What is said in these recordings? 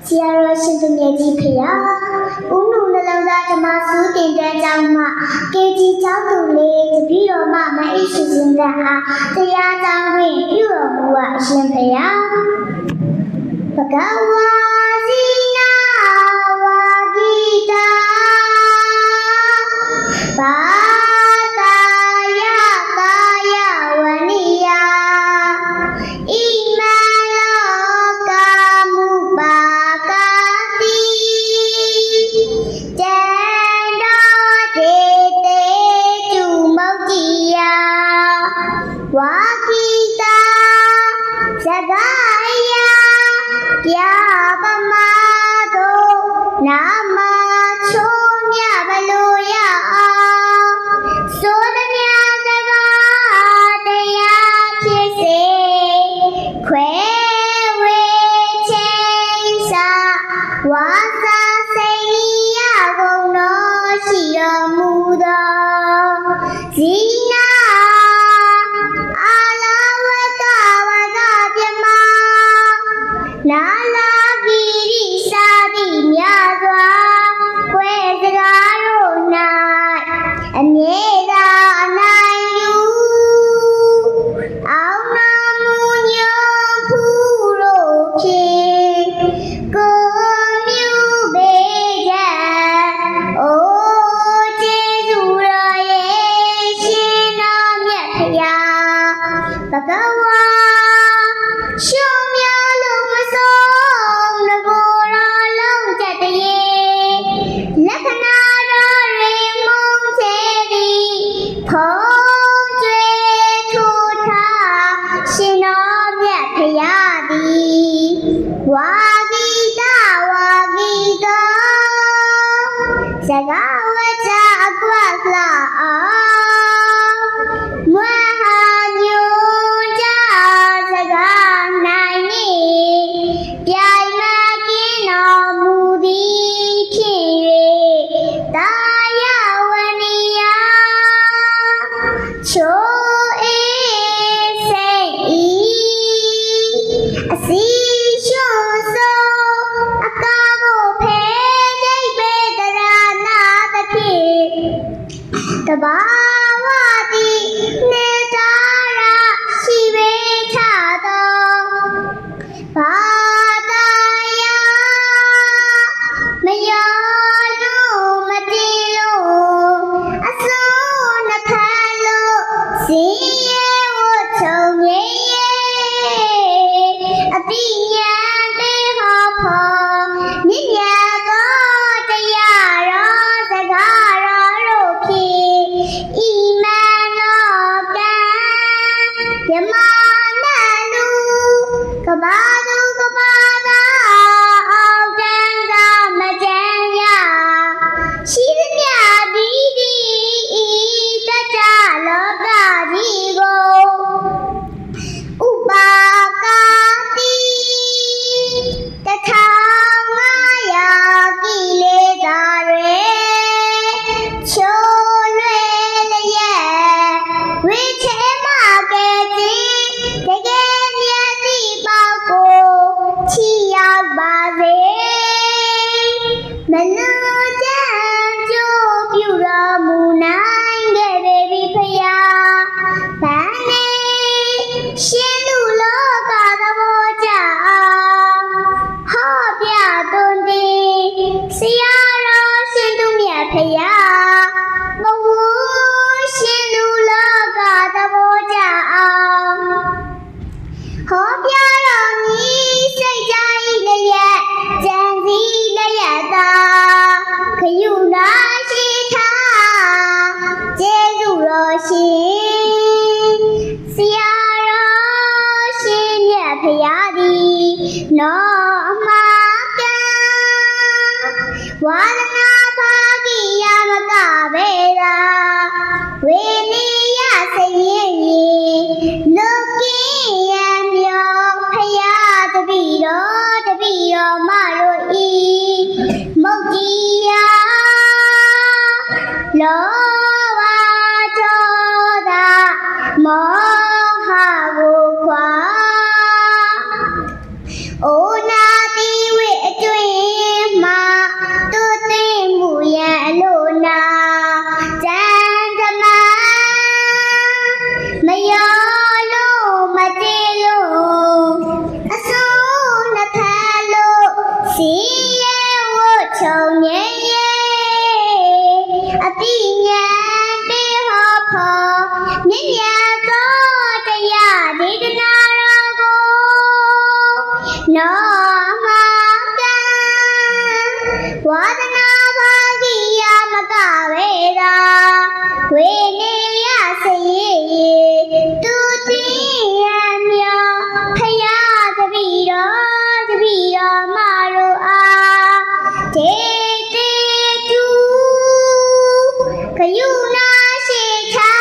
ဆရာတော်ရှင်သူမြတ်ကြီးဖေယားဦးနုနှလုံးသားဓမ္မစုတင်တန်းကျောင်းမှကေကြီးကျောင်းသူလေးတပည့်တော်မမအိရှိရှင်ကအားတရားကျောင်းတွင်ပြုတော်မူအပ်ရှင်ဖေယားဘဂဝါစီနာဝါဂီတာဘာသာယကာယဝနိယဣမလောကမုပါကာတိတေတောဒေတေတုမုတ်တိယဝါဂီတာဇဂယပြပမသောနာမချုံမြဘလိုရအောင်ဆိုသမျှစကားတရားဖြစ်စေခွဲဝေချင်းစာဝါစာစိတ်ရကုန်တော်ရှိတော်မူသောဇီနာအာလဝကဝကပြမနာလာဗီရိစာတိမြတ်စွာခွဲစကားတို့၌အမြဲတမ်းအနိုင်ယူအောင်နာမူညွန်ဖူးတို့ဖြင့်ကိုမြူပေချက်အိုကျေးဇူးတော်ရဲ့ရှင်တော်မြတ်ဖရာဘဂဝါရှုံးမြလို့မဆုံးတကိုယ်တော်လုံးချက်တည်းလက္ခဏာတော်တွင်မုံချေသည်ဖုံးကျွေးထိုးထားရှင်တော်မြတ်ဖရာသည်ဝါဂီတဝါဂီတောစကားဝကြအကွက်လှအောင်မွေဟာညွန်ကြစကားနိုင်နေပြိုင်မကင်းတော်မူသည်ဖြစ်၍တာယဝနိယချိုအေးစိတ်ဤအစီရှုံးဆုံးအကားကိုဖဲတိတ်ပေတရာနာသဖြင့်တဘာဝတိနေတာရရှိပေချသောဘာသာယမယောလို့မတိလို့အစိုးနှစ်ဖက်လို့စ မြင့်မြတ်သောတရားဒေသနာတော်ကိုနောမကံဝါဒနာပါကိယမကဝေသာဝေနေယစေသူတိယမြောဖယားတပည့်တော်မတို့အားဒေတေတူခယုနာရှိသာ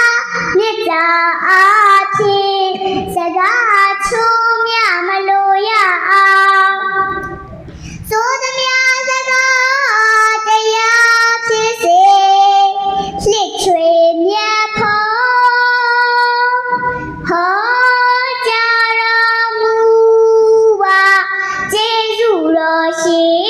မြတ်တာအားဖြင့်စကားချုံမြမလို့ရအောင်သောသမြစကားတရားဖြစ်စေလှစ်ချွေမြတ်ဖို့ဟောကြားတော်မူပါကျေးဇူးတော်ရှင်